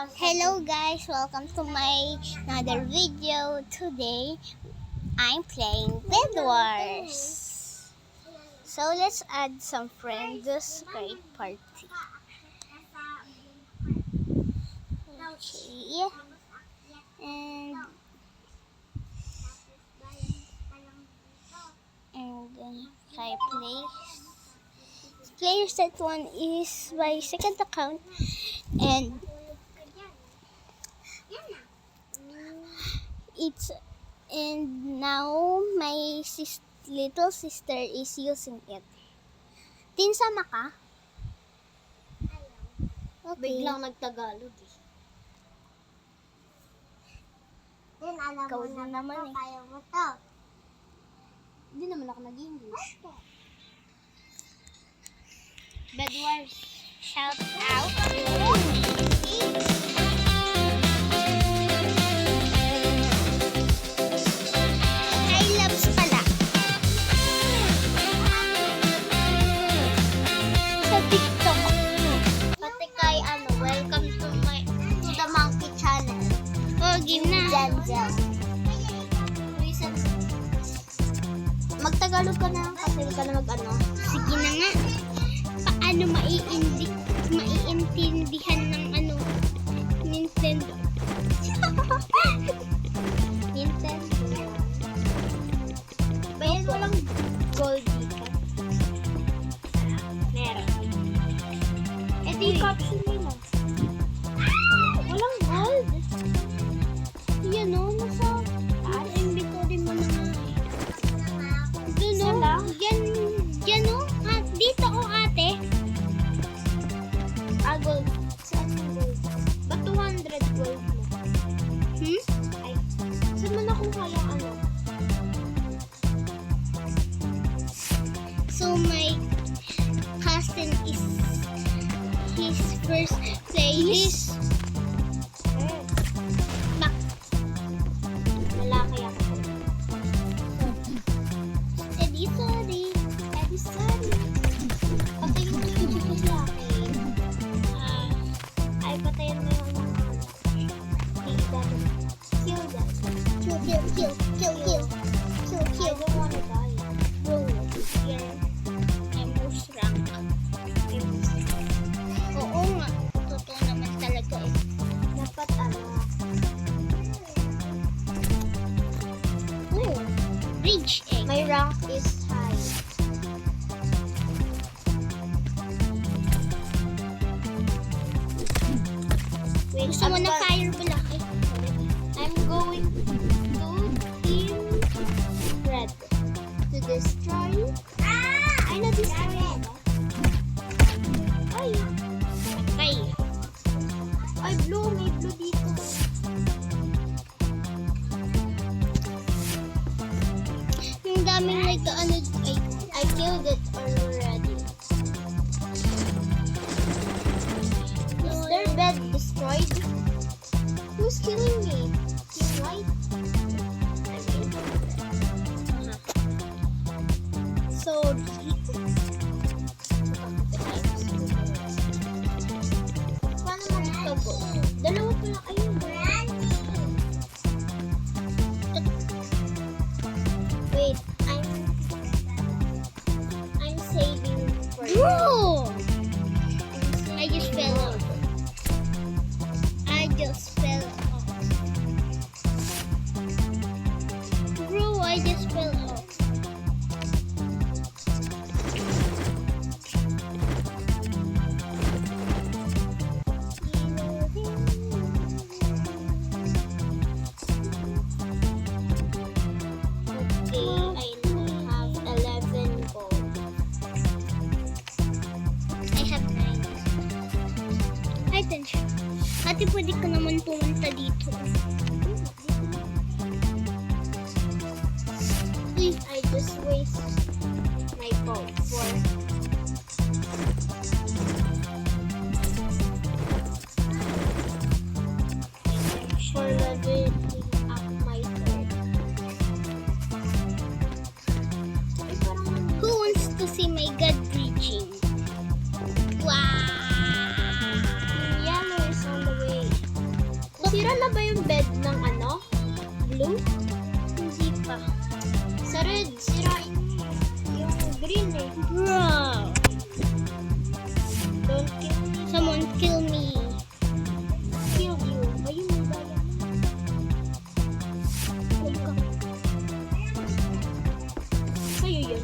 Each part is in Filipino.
Hello guys, welcome to my another video. Today, I'm playing Bed Wars. So let's add some friends to create party. Okay. And then try player set 1 is my second account, and now my little sister is using it. Tinsama ka? Okay. Biglang nagtagalog eh. Then alam Ikaw mo na naman eh. Kaya mo to. Hindi naman ako nag-English. Bed Wars. Shout out. I loves pala. Sa TikTok. Pati kay welcome to the monkey channel. Oh, game na. Janjel. Magtagalog ka na kasi ka na Sige na nga. Paano maiintindihan ng Nintendo? Nintendo. Bayan walang gold dito. Meron. Ito yung caption nila. Walang gold. Yan o, nasa inventory mo na nga. Doon o, yan o, dito o ate. Gold. Saan yung gold? Ba't 200 gold mo? Ay, saan mo nakuha yung So my cousin is his first playlist. Back. Lalaki ako. Eddie, sorry. Patayin mo yung dito sa akin. Ay, patayin mo yung kill them. Kill. I don't wanna die. Bro, here. I'm most rank. Oo nga. Totoo naman talaga eh. Dapat Oh, bridge egg. my rank is high. Wait, Gusto mo na fire block eh. I'm going to team red to destroy. Ay, na-destroy na ba? Ay, Okay. ay, blue. May blue dito. Yung daming I killed it already. Is their bed destroyed? Who's killing me? Team white? Sorry. Paano magtago? Dalawa pala kayo. Wait, I'm saving for you. Bro! I just fell off. Bro, I just fell off. Okay, I have 11 gold. I have 9. Ay, tensya. Ate, pwede ka naman pumunta dito. Uy, I just waste my gold for leveling up my turn. Ay, parang who wants to see my god bridging? Wow! yellow is on the way. Sira na ba yung bed ng ano? Blue? Hindi pa. Sa red, sirain mo. Yung green eh. Bro! Don't kill me. Someone kill me. Kill you. Ayun yung diamond. Huwag ka. Sa'yo yun.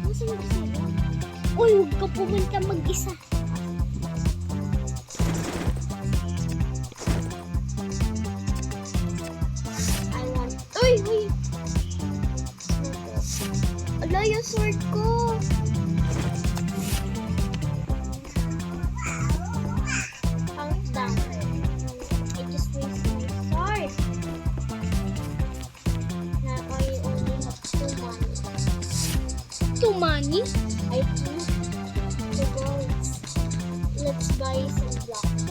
Nasaan ba sila? Uy, huwag ka pumunta mag-isa. I want... Uy! Uy! Ala, yung sword ko! Countdown. I just wasted my sword. Now I only have 2 money. Too money? I think the golds. Let's buy some blocks.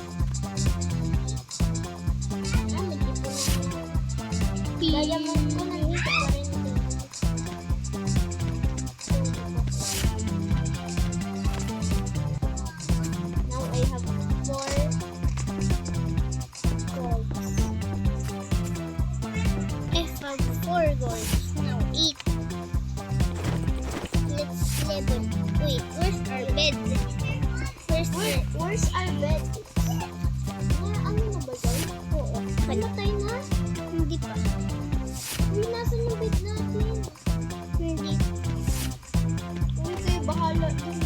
Ah, nag-ipon na. Diamond ko nandito pa rin din. Now I have 4 golds. I have 4 golds. Now 8. Let's level. Wait, where's our bed? Where's our bed? Ano na ba dyan? Oo. Palatay na? Hindi pa. Uy, nasan yung bed natin? Hindi. Uy, kayo bahala dun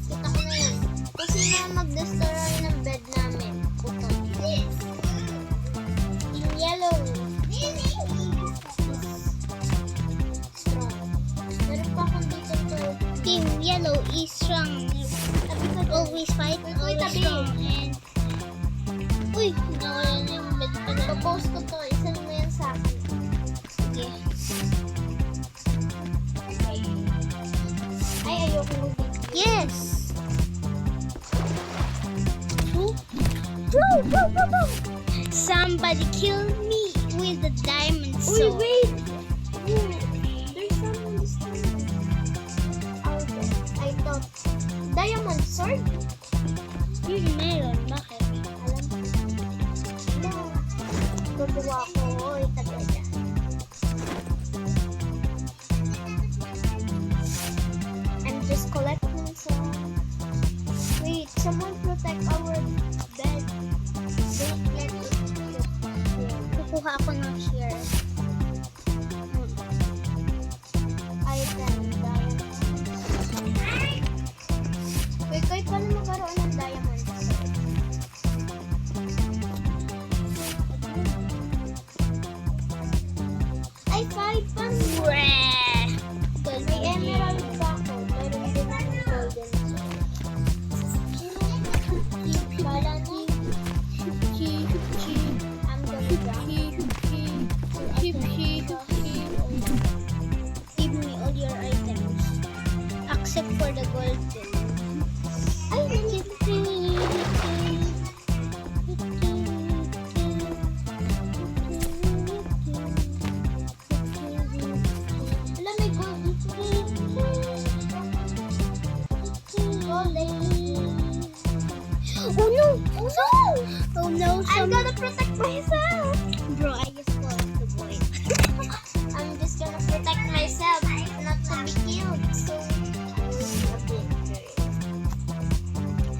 Kita ko na yan. Kung sino ang mag-destroy ng bed namin, puto. Yung yellow is strong. Meron pa akong dito to. Team Yellow is strong. Always fight, always tabi. strong. And... Uy, nawala na yung bed pa na. Post ko to. Isan mo yan sa akin. Sige. Ay, ayoko mo video. Yes! Who? Bro! Somebody kill me with the diamond Uy, sword. wait! There's someone destroying our bed. I thought, diamond sword? Meron. Bakit? Alam ko. No. Tutuwa ko. Oy, taga dyan. I'm just collecting some. Wait, someone protect our bed. Don't let it get here. Kukuha ako ng share. Item, diamond. Wait, kahit paano magkaroon ng diamond sword? Ay, 5 pa. Breh! May emerald pa ako. Meron din akong golden sword. Bala na. I'm gonna drop. Give me all your items. Except for the golden. Ay, nandito. Wala, may golden sword. Golden. Oh no! Oh no! Oh no! I'm gonna protect myself. Bro, I just lost the boy. I'm just gonna protect myself, not to be killed. So, I will be a bit brave.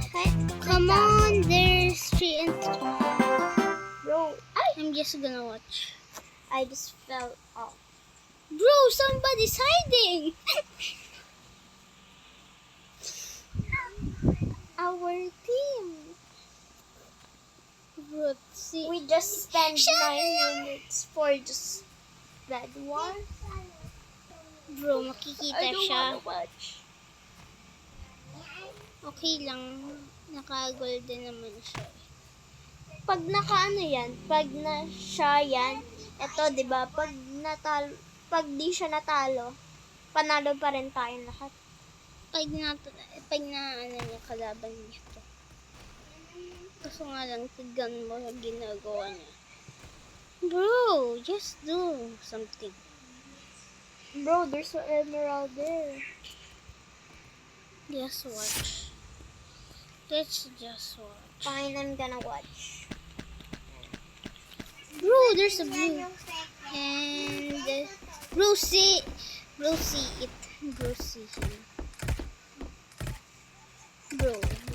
Okay? Come on, there's 3 and 3. Bro, I'm just gonna watch. I just fell off. Bro, somebody's hiding! Our team. Bro, see. We just spent Shut 9 minutes for just that one. Bro, makikita I don't siya. wanna watch. Okay lang. Naka-golden naman siya. Pag nakaano yan, pag na siya yan, eto 'di ba? Pag di siya natalo, panalo pa rin tayong lahat. Pag na ano niya, kalaban niya to. Kaso nga lang, tignan mo sa ginagawa niya. Bro, just do something. Bro, there's an emerald there. Just watch. Let's just watch. Fine, I'm gonna watch. Bro, there's a blue. And Brucey it. Brucey him.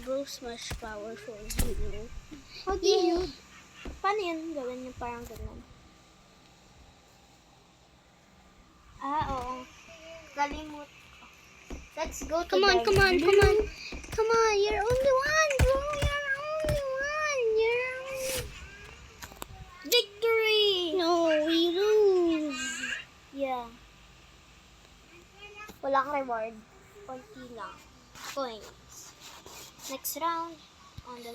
Bro's much powerful, you know. How do you? Paano yun gawin yung parang ganun? Oo. Kalimut. Let's go to Come on, the come on, blue. come on. Come on, you're only one, bro. You're only one. Victory! No, we lose. Yeah. Walang reward. Konti lang. Coins. Next round. On the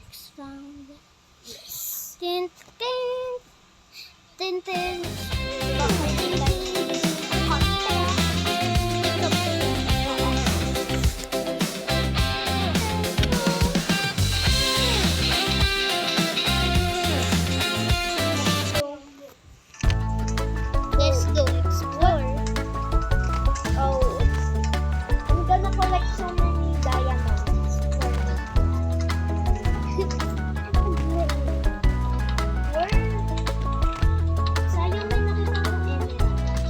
Next round. yes. Tin, tin. Tin, tin. Let's go explore. Oh, I'm gonna collect so many diamonds. Where? Sayang may nakita kong emerald.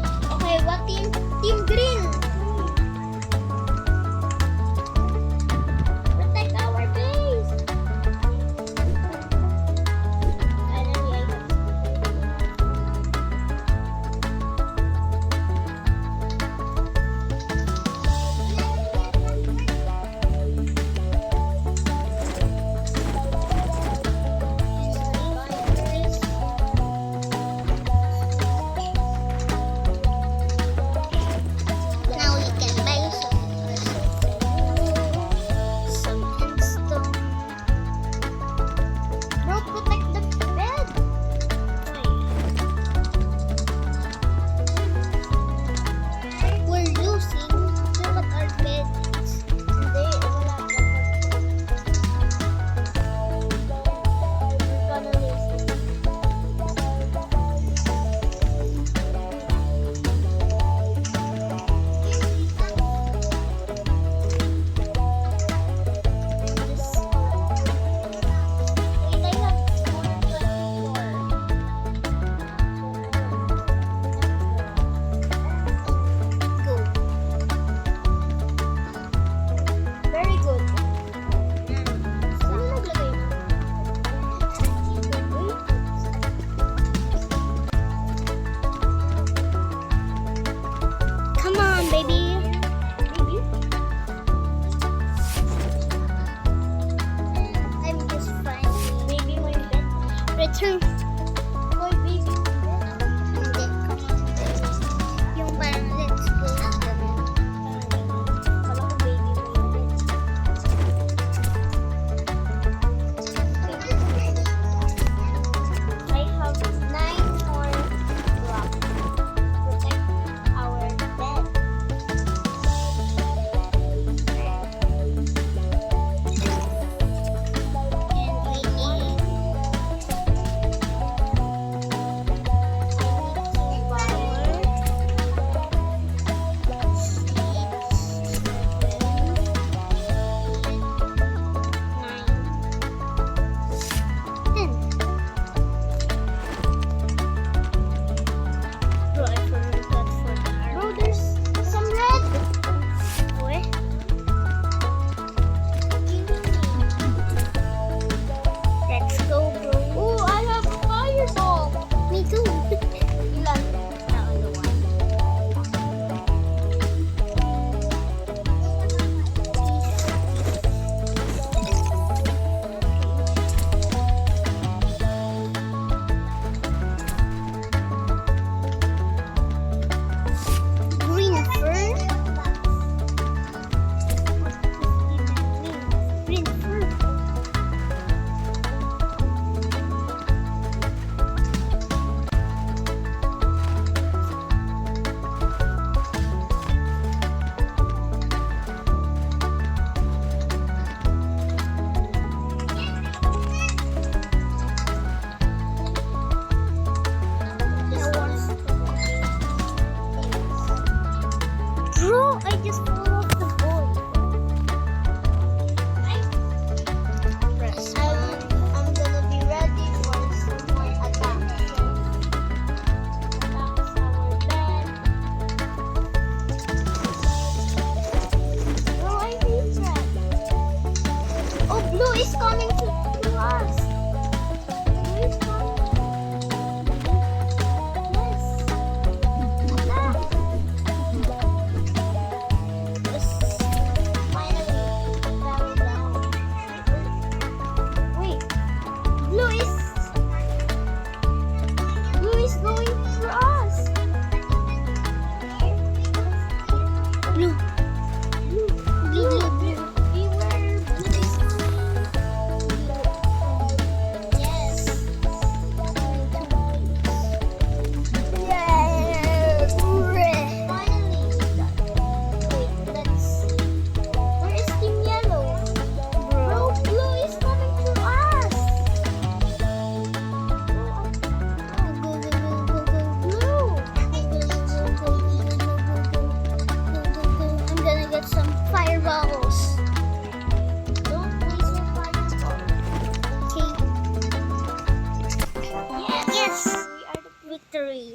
3.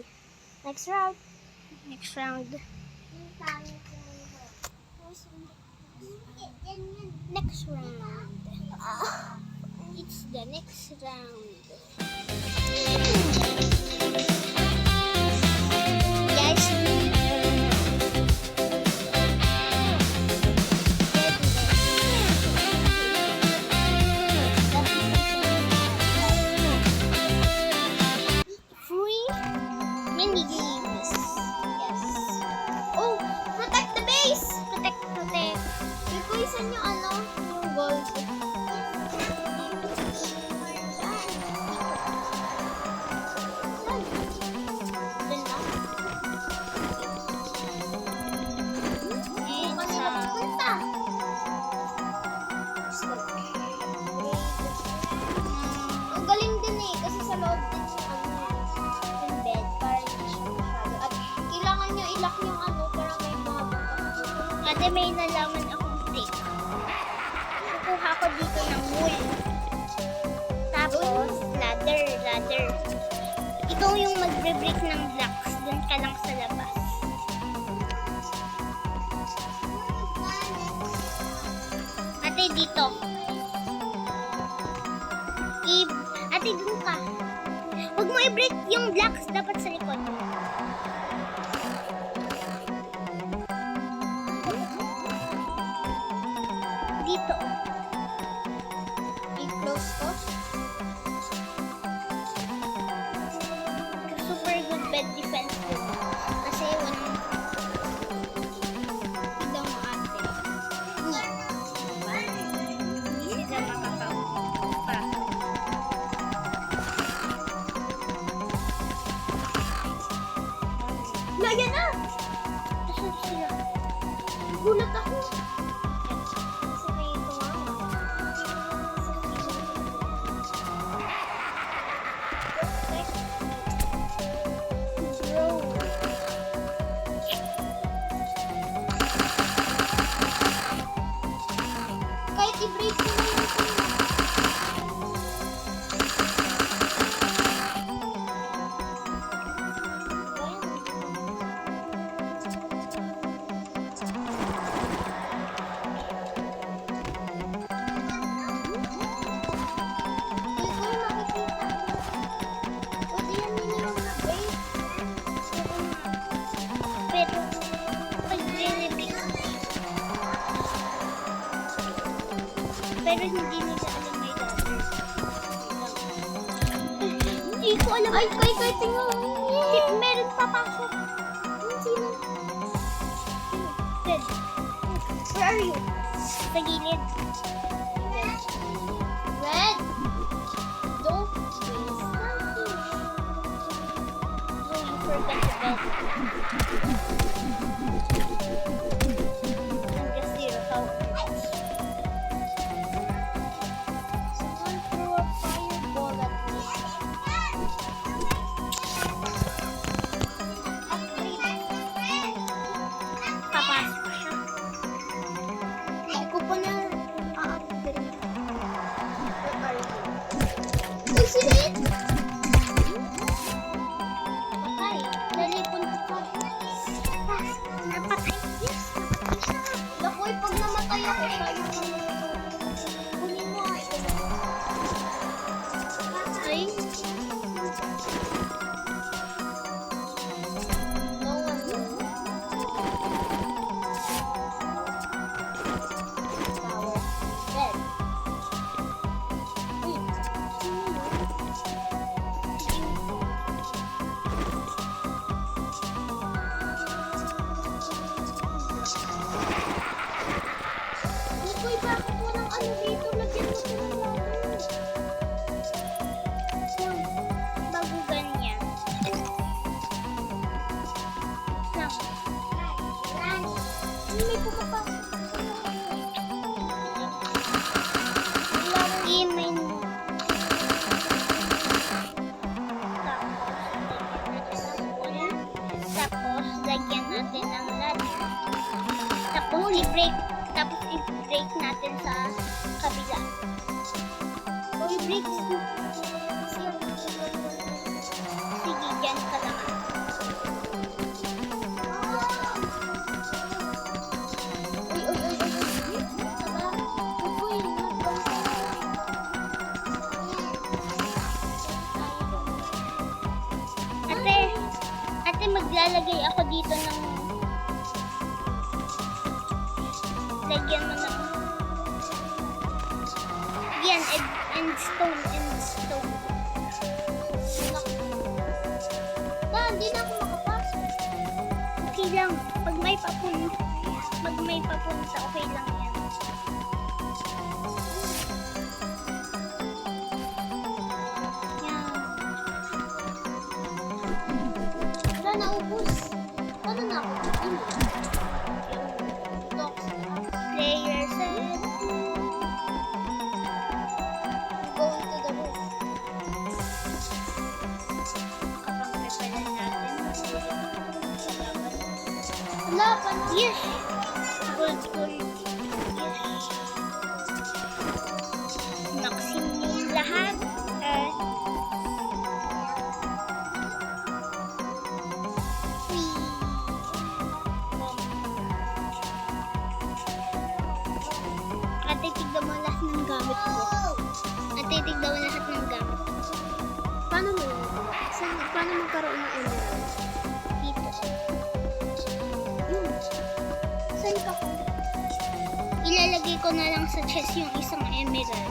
Next round. Next round. Next round. It's the next round. Guys, free mini games. Yes. Oh, protect the base! Protect. Requestan yung ano, yung gold. Dun na. And Kanina sa pupunta. Ang galing din eh, kasi sa loob din yung ano, yung bed, para hindi siya masyado. At kailangan nyo i-lock yung ano, para may mga bukas. ate, may nalaman akong trick. Kukuha ko dito ng wool. Tapos, ladder. Ikaw yung magbre-break ng blocks. Doon ka lang sa labas. Ate, dito. Ate, doon ka. Huwag mo i-break yung blocks. Dapat sa likod. Dito. I-close ko. Super good bed defense ko. Kasi walang... Tignan mo ate. Hindi sila makakapasok. Lagyan na! Asan sila? Gulat ako. Kasi may tumama. Bro. Kahit i-break mo na yung Pero, pag binibig pero hindi nila alam may ladder. Hindi ko alam. Ay, kay tingnan. Meron papasok. Sino? Red. Where are you? Sa gilid. Red. Don't waste nothing. Oh, you forgot the bed. I'm just zero. How? Someone threw a fireball at me. Papasok siya. Hindi ko pa na a-upgrade. Where are you? Uy, sino yun? Patay. Nalipon ko. Napatay. Yes, napatay siya. Nakoy, pag namatay ako siya, yung kunin mo nga ito. Ay. No one knows. Tower. Bed. Uy, sino yun? Uy, bakit walang ano dito? Lagyan mo ito ng ladder. Bago ganyan. Lang. May pumapasok. Imin. Tapos, lagyan natin ng ladder. Tapos, i-break. Tapos, i-break natin sa kabila. O, i-break. Sige, dyan ka lang. Maglagay ako dito ng... Lagyan mo ng... Yan, and stone, and stone. Hindi na ako makapasok. Okay lang. Pag may papunta, okay lang yan. Yan. Wala, naubos. Paano na ako? Player set. Go into the roof. Kapag napalan natin. Wala pa na. Yes! Gold, gold. Yes. Maxim yung lahat. Ate, tignan mo lahat ng gamit ko. Ate, tignan mo lahat ng gamit ko. Paano mo yun? Paano magkaroon ng emerald? Dito. Saan ka po? Ilalagay ko na lang sa chest yung isang emerald.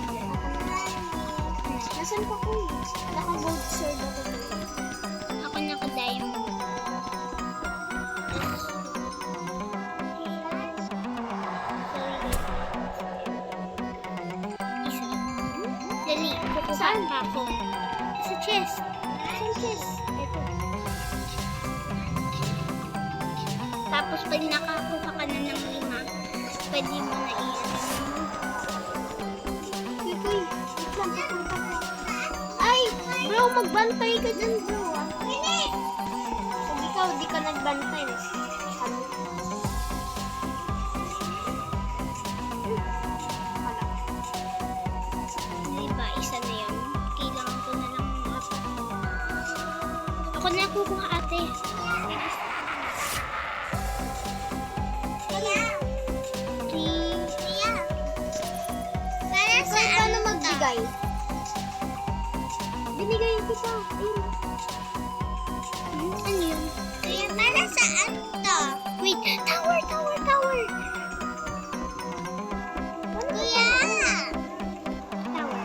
Nasaan ka po? Naka-gold sword ako. Ako naka-diamond. Isa. Dali, kukuha Saan? pa ako. Sa chest. Saan chest? Ito. Tapos pag nakakuha ka na ng 5, pwede mo na i-ano. Uy, wait lang, pupunta ko. Ay, bro, magbantay ka dyan, bro. Pag ikaw, di ka nagbantay. Ano? Diba, isa na yun. Kailangan ko na lang ng apat. Ako na kukuha, ate. Para So, paano magbigay? Binigay kita. Ayun. Ano yun? Kaya para saan to? Wait, tower, tower, tower. Kuya! Tower.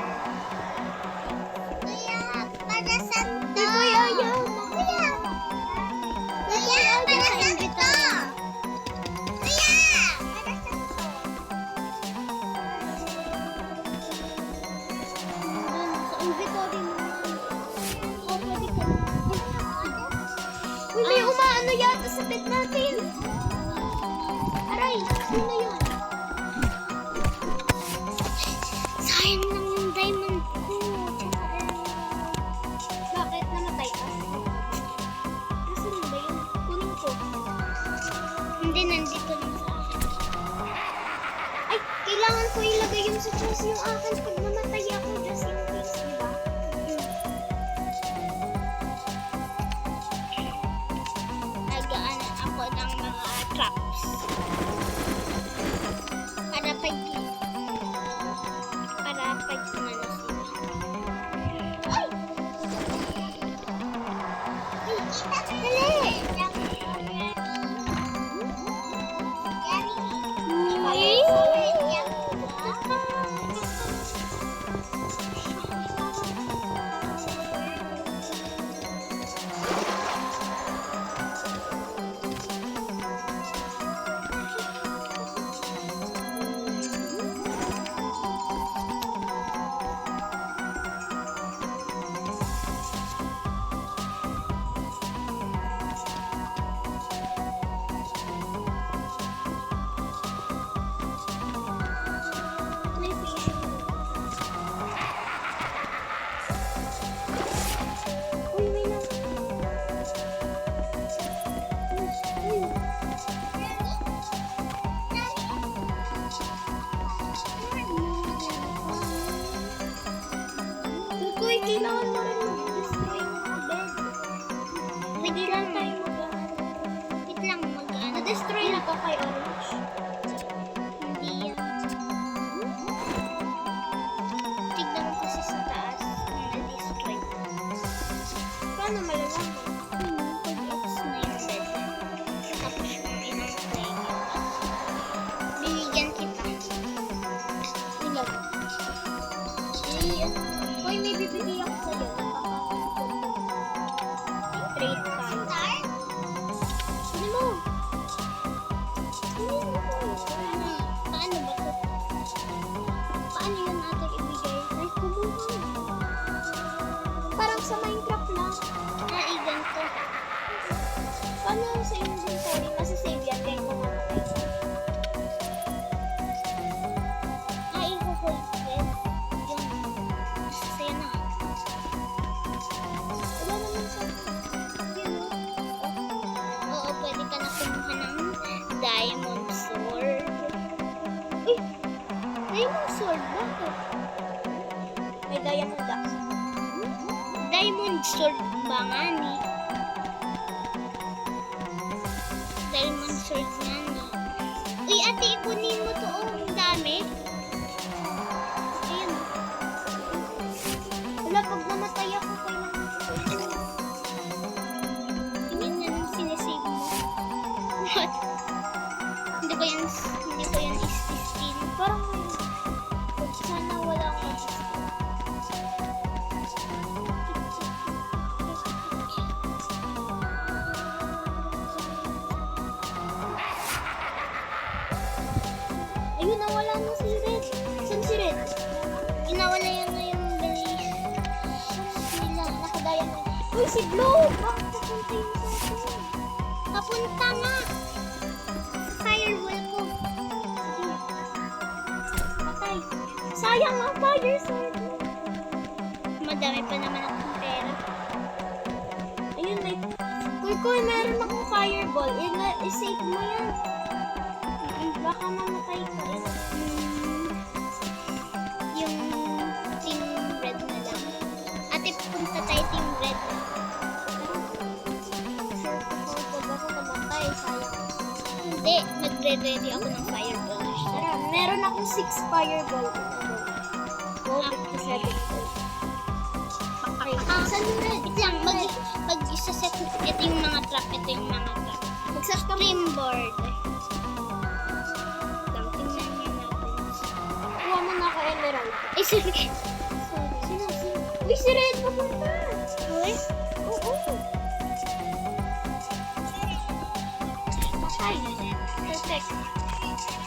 Kuya, para saan to? Kuya, ayaw. Kuya! Kuya, para saan to? Kuya! Para saan to? Sa inventory mo. Oh, pwede ka. Uy, may umaano yata sa bed natin. Aray, sino yun? Sayang lang yung diamond ko. Bakit namatay ka? Nasaan ba yun? Kunin ko. Hindi, nandito lang sa akin. Ay, kailangan ko ilagay yun sa chest yung akin pag namatay ako just in case, di ba? Nagaan ako ng mga traps. Para pag umano sila. Ay! Dali! May fish. Uy, may na. Uy. Tukoy, kailangan mo rin mag-destroy yung mga bed. Pwede lang tayo wait lang mag-ano. Na-destroy na to kay Orange. Hindi yan. Tignan mo kasi sa taas kung na-destroy. Paano malalaman? Pag it's na yung bed. Eh, diamond sword. Bakit? May diamond axe. Diamond sword ba nga ni? Diamond sword nga ni. Uy, ate, ikunin mo to. Oh, ang dami. Ayun. Wala, pag namatay ako, kailangan ko ito. Yun yung sinisave mo. What? Hindi ko yan is-skin. Parang may... Pag sana wala akong ayun, nawala na si Red. Saan si Red? Inawala yan na yung bali. Sila, nakadaya na. Uy, si Glow! Bakit pupunta yun sa akin? Papunta nga. Firewall ko. Patay. Sayang ang fire sword. Madami pa naman akong pera. Ayun, may... Kuy, meron akong fireball. I-save mo yan. Baka mamatay ka. Yung team red na lang. Ate, punta tayo team red. Sure, pag ako namatay, sayang. Hindi, nagre-ready ako ng fireball. Tara, meron akong 6 fireball. Go, 57 gold. Saan yung red? Wait lang, mag-isa-set. Ito yung mga trap. Mag-set ka mo. Springboard. Tingnan niyo natin. Kuha mo na ako emerald. Ay, sorry. Sino? Uy, si Red papunta. Uy, Oo. patay. Perfect.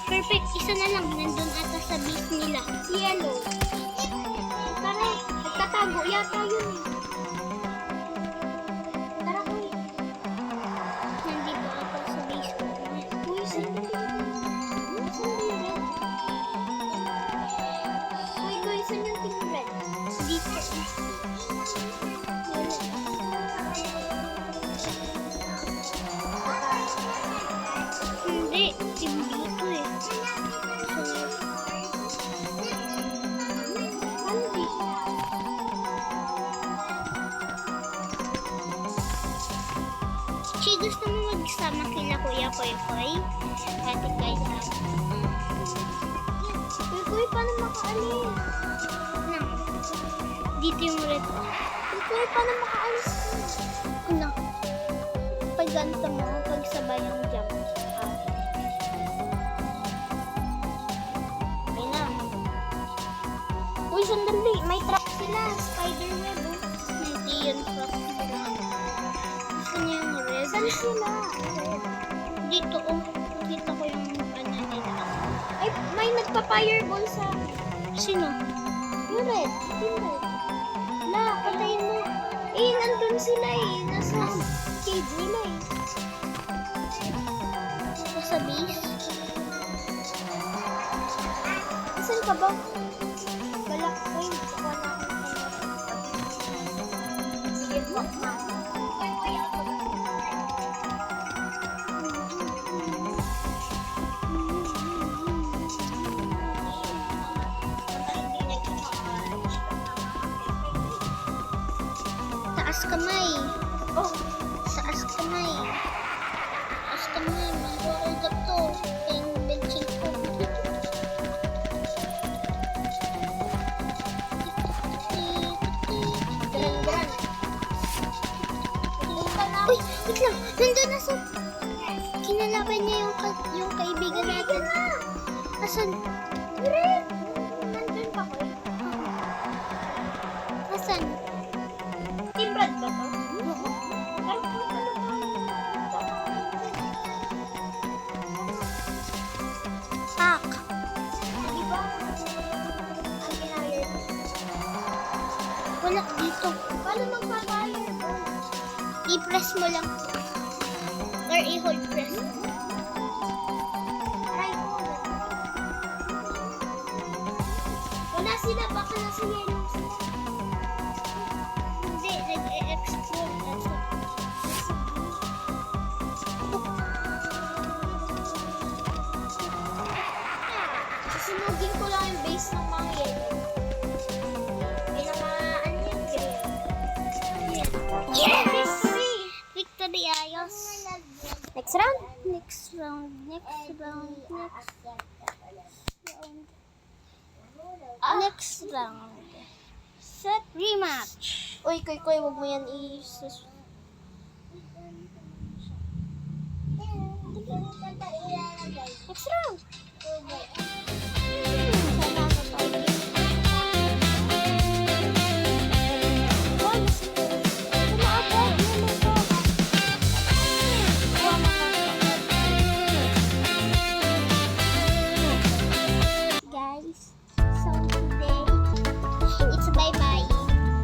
Perfect. Isa na lang. Nandun ata sa base nila. Si Yellow. Tara, nagtatago yata yun eh. Tara, Kuy. Nandito ata sa base ko. Kuy, saan ba yun? Saan ba yung Red? Kuy, saan yung team Red? Dito. Hindi. Team dito eh. Ano dito? Si gusto mo magsama kila Kuya Koy Koy? Ate Kaya. Kuy, paano makaalis? Nang. Dito yung red. Kuy, paano makaalis? Ano? Pag ganito mo, pag sabay ang jump. Okay na. Uy, sandali. May trap sila. Spider web. Oh. Hindi yun pa. Gusto niya yung red. Saan sila? Dito oh. Kita ko yung ano nila. Ay, may nagpa-fireball sa... Sino? Yung red. Yung red. La, patayin mo. Eh, nandun sila eh. Nasa cave nila eh. Sa base? Saan ka ba? Balak ko yun. Kuha na ako ng sige, walk na. Taas kamay. Oh, Taas kamay. Taas kamay. Mag-hold up to. Yung benching ko. gran-gran. Punta na. Uy, wait lang. Nandun na sa... Kinalaban niya yung kaibigan natin. Asan? Red! Nandun pa ko eh. Asan? Team Red ba to? Ay, punta na tayo. Pak. Di ba? Ang ginayar. Wala dito. Paano magpapayar mo? I-press mo lang. Or i-hold press. Try ko. Wala sila, baka nasa yellow sila. Hindi, nag-e-explore. Sunugin ko lang yung base ng mga yellow. Pinaka, ano yung green? Yes! Victory, ayos. Next round? Next round, next round, next round. Next round. Set rematch. Uy, Koy, wag mo yan i-sus... Next round.